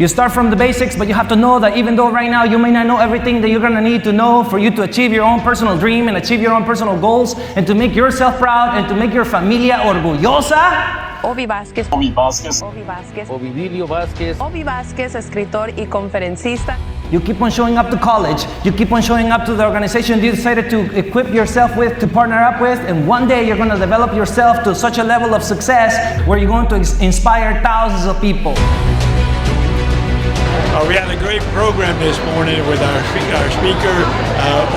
You start from the basics, but you have to know that even though right now you may not know everything that you're going to need to know for you to achieve your own personal dream and achieve your own personal goals and to make yourself proud and to make your familia orgullosa. Ovi Vázquez. Ovi Vázquez. Ovi Vázquez. Ovidio Vázquez. Ovi Vázquez, escritor y conferencista. You keep on showing up to college. You keep on showing up to the organization you decided to equip yourself with, to partner up with, and one day you're going to develop yourself to such a level of success where you're going to inspire thousands of people. We had a great program this morning with our speaker,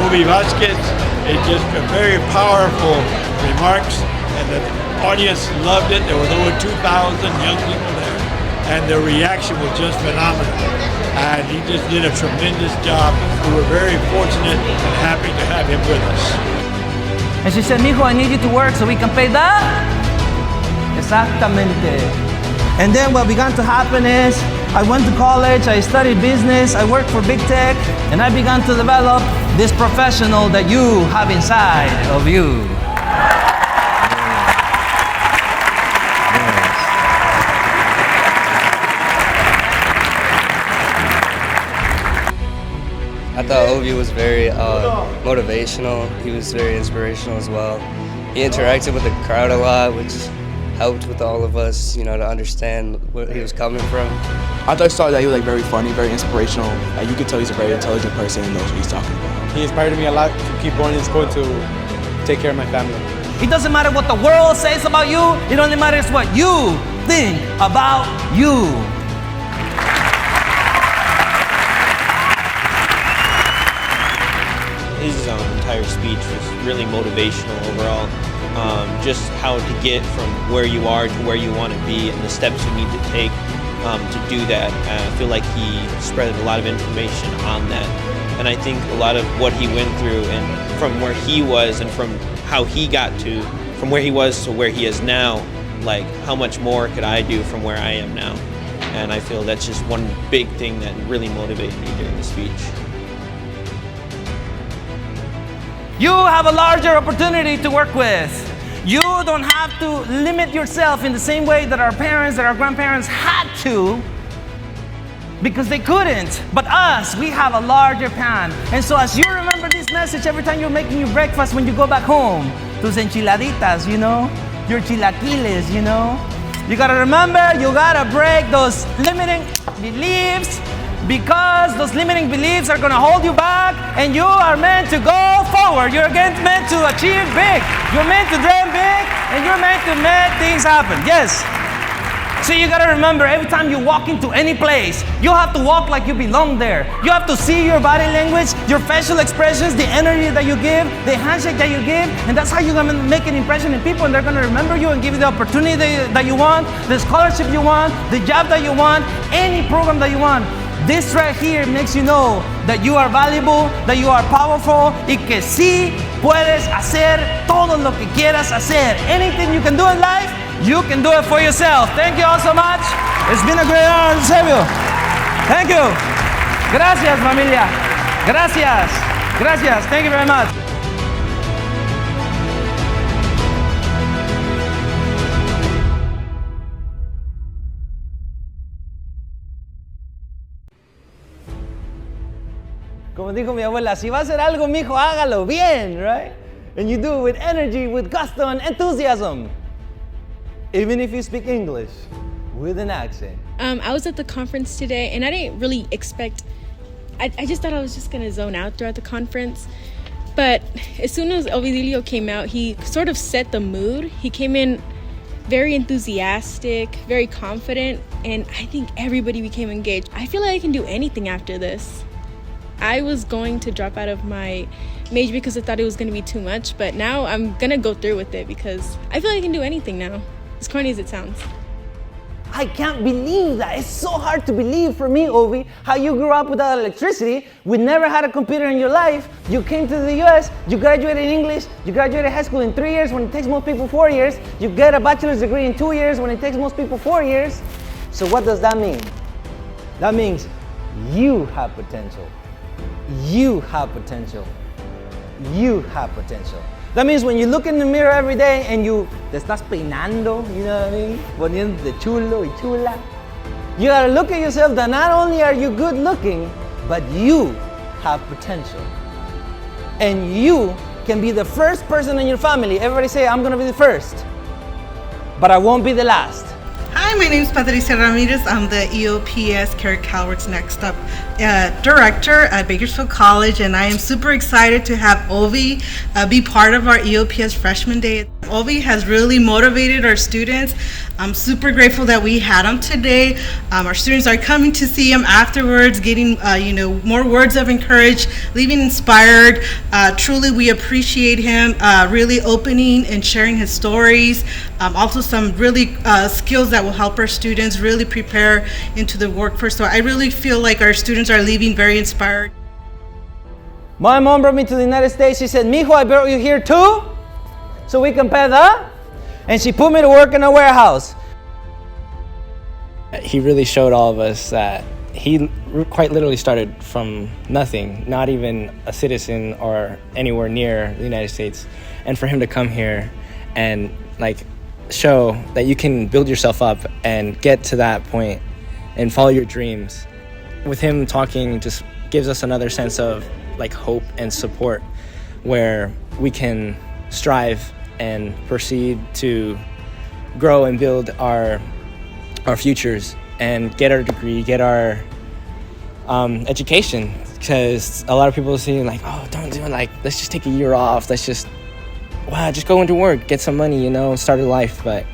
Ovi Vázquez. It's just a very powerful remarks, and the audience loved it. There was over 2,000 young people there, and the reaction was just phenomenal. And he just did a tremendous job. We were very fortunate and happy to have him with us. And she said, "Mijo, I need you to work so we can pay that." Exactamente. And then what began to happen is, I went to college, I studied business, I worked for big tech, and I began to develop this professional that you have inside of you. I thought Ovi was very motivational. He was very inspirational as well. He interacted with the crowd a lot, which helped with all of us, to understand where he was coming from. I thought that he was very funny, very inspirational. You could tell he's a very intelligent person and knows what he's talking about. He inspired me a lot to keep going in school to take care of my family. It doesn't matter what the world says about you. It only matters what you think about you. His entire speech was really motivational overall. Just how to get from where you are to where you want to be and the steps you need to take to do that. I feel like he spread a lot of information on that. And I think a lot of what he went through and from where he was and from how he got to, from where he was to where he is now, like how much more could I do from where I am now? And I feel that's just one big thing that really motivated me during the speech. You have a larger opportunity to work with. You don't have to limit yourself in the same way that our parents, that our grandparents had to, because they couldn't. But us, we have a larger pan. And so as you remember this message every time you're making your breakfast when you go back home, tus enchiladitas, your chilaquiles, you gotta remember, you gotta break those limiting beliefs, because those limiting beliefs are gonna hold you back, and you are meant to go forward. You're meant to achieve big. You're meant to dream big, and you're meant to make things happen. Yes. So you gotta remember, every time you walk into any place, you have to walk like you belong there. You have to see your body language, your facial expressions, the energy that you give, the handshake that you give, and that's how you're gonna make an impression in people, and they're gonna remember you and give you the opportunity that you want, the scholarship you want, the job that you want, any program that you want. This right here makes you know that you are valuable, that you are powerful, y que sí puedes hacer todo lo que quieras hacer. Anything you can do in life, you can do it for yourself. Thank you all so much. It's been a great honor to serve you. Thank you. Gracias, familia. Gracias. Gracias. Thank you very much. Como dijo mi abuela, si va a hacer algo, mijo, hágalo bien, right? And you do it with energy, with gusto and enthusiasm. Even if you speak English with an accent. I was at the conference today, and I didn't really expect, I just thought I was just gonna zone out throughout the conference. But as soon as Ovidio came out, he sort of set the mood. He came in very enthusiastic, very confident, and I think everybody became engaged. I feel like I can do anything after this. I was going to drop out of my major because I thought it was going to be too much, but now I'm going to go through with it because I feel like I can do anything now, as corny as it sounds. I can't believe that. It's so hard to believe for me, Ovi, how you grew up without electricity, we never had a computer in your life, you came to the US, you graduated in English, you graduated high school in 3 years when it takes most people 4 years, you get a bachelor's degree in 2 years when it takes most people 4 years. So what does that mean? That means you have potential. You have potential. You have potential. That means when you look in the mirror every day and te estás peinando, you know what I mean? Poniéndote chulo y chula. You gotta look at yourself that not only are you good looking, but you have potential. And you can be the first person in your family. Everybody say, I'm gonna be the first, but I won't be the last. Hi, my name is Patricia Ramirez. I'm the EOPS Care CalWorks Next Up Director at Bakersfield College, and I am super excited to have Ovi be part of our EOPS Freshman Day. Ovi has really motivated our students. I'm super grateful that we had him today. Our students are coming to see him afterwards, getting more words of encouragement, leaving inspired. Truly, we appreciate him really opening and sharing his stories. Also, some really skills that will help our students really prepare into the workforce. So I really feel like our students are leaving very inspired. My mom brought me to the United States. She said, Mijo, I brought you here too, so we can pay that. And she put me to work in a warehouse. He really showed all of us that he quite literally started from nothing, not even a citizen or anywhere near the United States. And for him to come here and show that you can build yourself up and get to that point and follow your dreams. With him talking just gives us another sense of hope and support, where we can strive and proceed to grow and build our futures and get our degree, get our education. Because a lot of people see don't do it, let's just take a year off, let's just go into work, get some money, start a life. But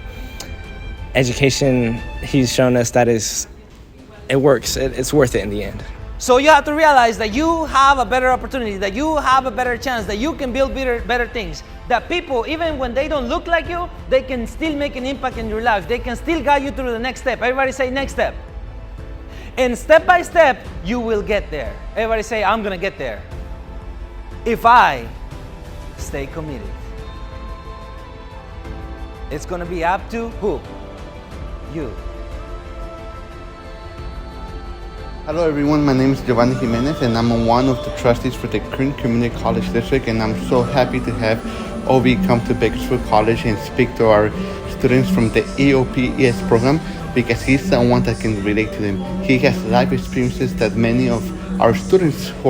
education, he's shown us that it works. It's worth it in the end. So you have to realize that you have a better opportunity, that you have a better chance, that you can build better things. That people, even when they don't look like you, they can still make an impact in your life. They can still guide you through the next step. Everybody say next step. And step by step, you will get there. Everybody say, I'm gonna get there if I stay committed. It's gonna be up to who? You. Hello everyone, my name is Giovanni Jimenez and I'm one of the trustees for the Kern Community College District, and I'm so happy to have Ovi come to Bakersfield College and speak to our students from the EOPS program, because he's someone that can relate to them. He has life experiences that many of our students who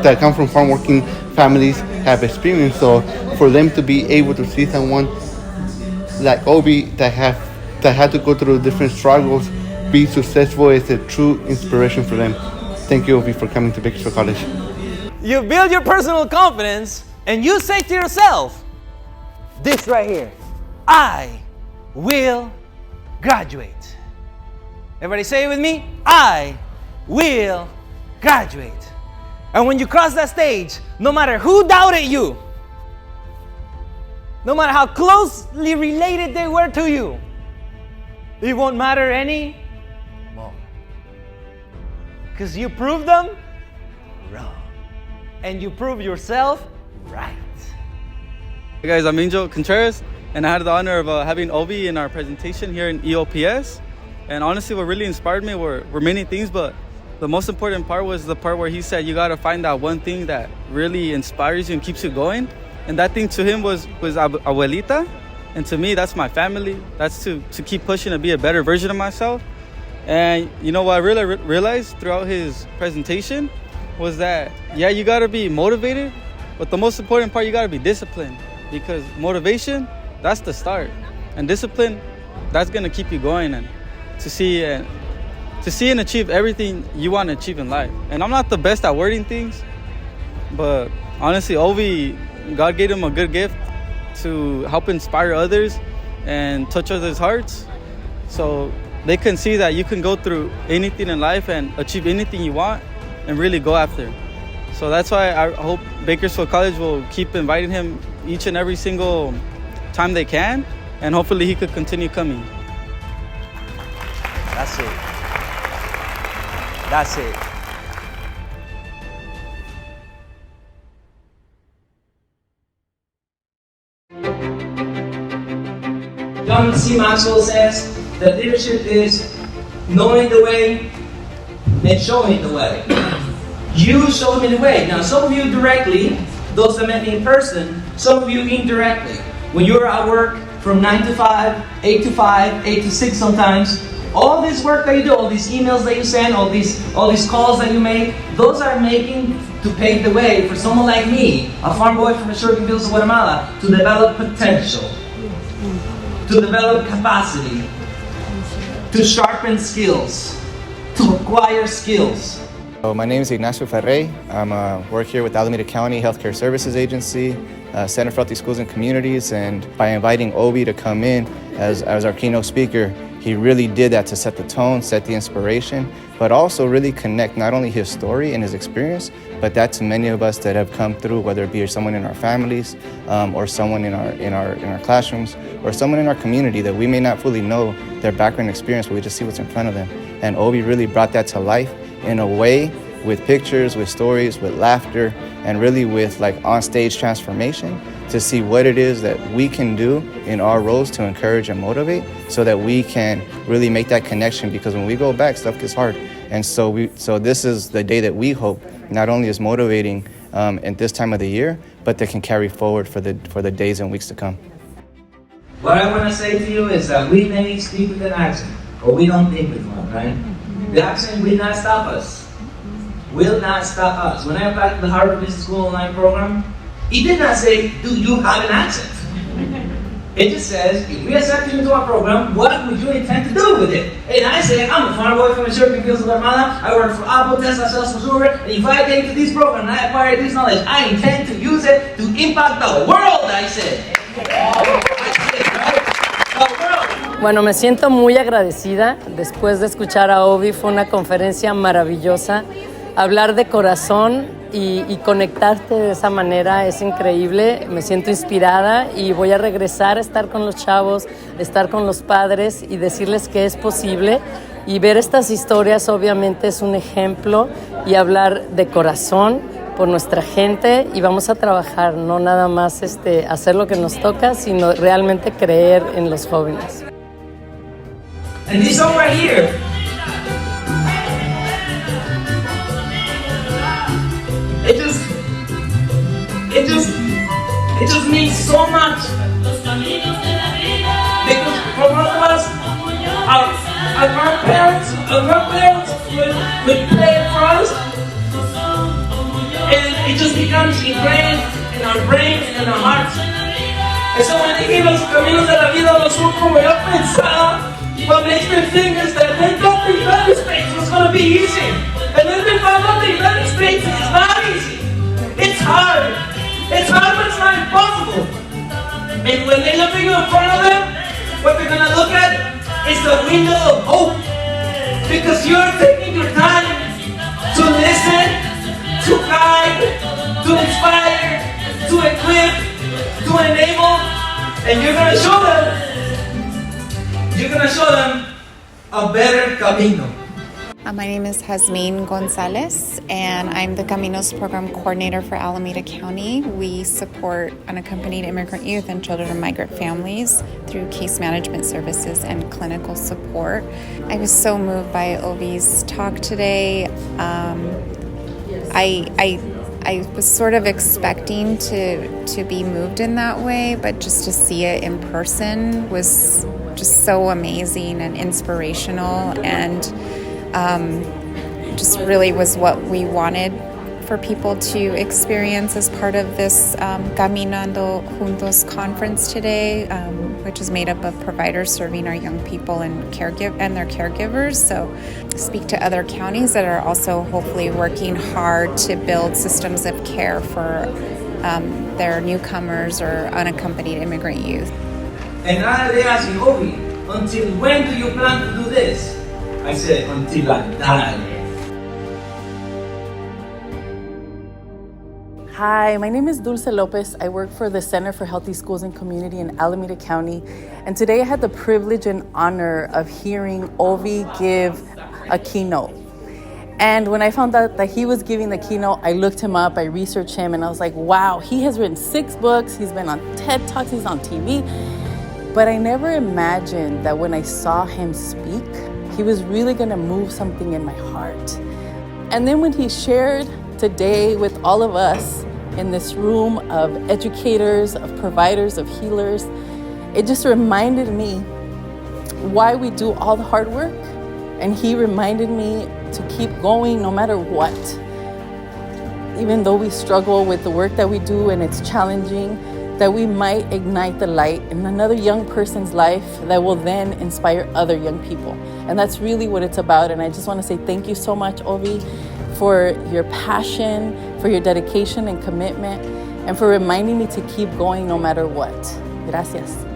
that come from farm working families have experienced. So for them to be able to see someone like Ovi that had to go through different struggles, be successful, is a true inspiration for them. Thank you, Ovi, for coming to Bakersfield College. You build your personal confidence and you say to yourself, this right here, I will graduate. Everybody say it with me, I will graduate. And when you cross that stage, no matter who doubted you, no matter how closely related they were to you, it won't matter any more. Because you proved them wrong. And you prove yourself right. Hey guys, I'm Angel Contreras, and I had the honor of having Ovi in our presentation here in EOPS. And honestly, what really inspired me were many things, but the most important part was the part where he said you gotta find that one thing that really inspires you and keeps you going. And that thing to him was abuelita. And to me, that's my family. That's to keep pushing to be a better version of myself. And you know what I really realized throughout his presentation was that, yeah, you gotta be motivated, but the most important part, you gotta be disciplined. Because motivation, that's the start. And discipline, that's gonna keep you going and to see and achieve everything you want to achieve in life. And I'm not the best at wording things, but honestly, Ovi, God gave him a good gift to help inspire others and touch others' hearts, so they can see that you can go through anything in life and achieve anything you want and really go after. So that's why I hope Bakersfield College will keep inviting him each and every single time they can, and hopefully he could continue coming. That's it. That's it. John C. Maxwell says that leadership is knowing the way and showing the way. You show me the way. Now, some of you directly, those that met me in person, some of you indirectly. When you're at work from 9 to 5, 8 to 5, 8 to 6 sometimes, all this work that you do, all these emails that you send, all these calls that you make, those are making to pave the way for someone like me, a farm boy from the sugarcane fields of Guatemala, to develop potential, to develop capacity, to sharpen skills, to acquire skills. So my name is Ignacio Ferrey. I work here with Alameda County Healthcare Services Agency, Center for Healthy Schools and Communities, and by inviting Obi to come in as our keynote speaker, he really did that to set the tone, set the inspiration, but also really connect not only his story and his experience, but that to many of us that have come through, whether it be someone in our families, or someone in our classrooms, or someone in our community that we may not fully know their background experience, but we just see what's in front of them. And Obi really brought that to life in a way, with pictures, with stories, with laughter, and really with like on-stage transformation to see what it is that we can do in our roles to encourage and motivate so that we can really make that connection, because when we go back, stuff gets hard. And so this is the day that we hope not only is motivating at this time of the year, but that can carry forward for the days and weeks to come. What I want to say to you is that we may speak with an accent, or we don't think with one, right? The accent will not stop us. Will not stop us. When I applied to the Harvard Business School online program, it did not say, do you have an accent? It just says, if we accept you into our program, what would you intend to do with it? And I say, I'm a farm boy from the sugarcane fields of Guatemala. I work for Apple, Tesla, sales for sugar. And if I get into this program and I acquire this knowledge, I intend to use it to impact the world, I said. Bueno, me siento muy agradecida después de escuchar a Obi. Fue una conferencia maravillosa. Hablar de corazón y conectarte de esa manera es increíble. Me siento inspirada y voy a regresar a estar con los chavos, estar con los padres y decirles que es posible. Y ver estas historias obviamente es un ejemplo, y hablar de corazón por nuestra gente, y vamos a trabajar, no nada más hacer lo que nos toca, sino realmente creer en los jóvenes. And this song right here, it just means so much. Because for one of us, our grandparents would play it for us, and it just becomes ingrained in our brain and in our hearts. And so when they gave us Caminos de la Vida, los como yo pensaba, what makes me think is that they thought the United States was going to be easy. And then they found out the United States is not easy. It's hard. It's hard, but it's not impossible. And when they look at you in front of them, what they're going to look at is the window of hope. Because you're taking your time to listen, to guide, to inspire, to equip, to enable, and you're going to show them a better camino. My name is Jasmine Gonzalez, and I'm the Caminos Program Coordinator for Alameda County. We support unaccompanied immigrant youth and children of migrant families through case management services and clinical support. I was so moved by Ovi's talk today. I was sort of expecting to be moved in that way, but just to see it in person was just so amazing and inspirational, and just really was what we wanted for people to experience as part of this Caminando Juntos conference today, which is made up of providers serving our young people and their caregivers. So speak to other counties that are also hopefully working hard to build systems of care for their newcomers or unaccompanied immigrant youth. And now they ask me, Obi, until when do you plan to do this? I said, until I die. Hi, my name is Dulce Lopez. I work for the Center for Healthy Schools and Community in Alameda County. And today I had the privilege and honor of hearing Ovi give a keynote. And when I found out that he was giving the keynote, I looked him up, I researched him, and I was like, wow, he has written 6 books, he's been on TED Talks, he's on TV. But I never imagined that when I saw him speak, he was really gonna move something in my heart. And then when he shared today with all of us in this room of educators, of providers, of healers, it just reminded me why we do all the hard work. And he reminded me to keep going no matter what. Even though we struggle with the work that we do and it's challenging, that we might ignite the light in another young person's life that will then inspire other young people. And that's really what it's about. And I just want to say thank you so much, Ovi, for your passion, for your dedication and commitment, and for reminding me to keep going no matter what. Gracias.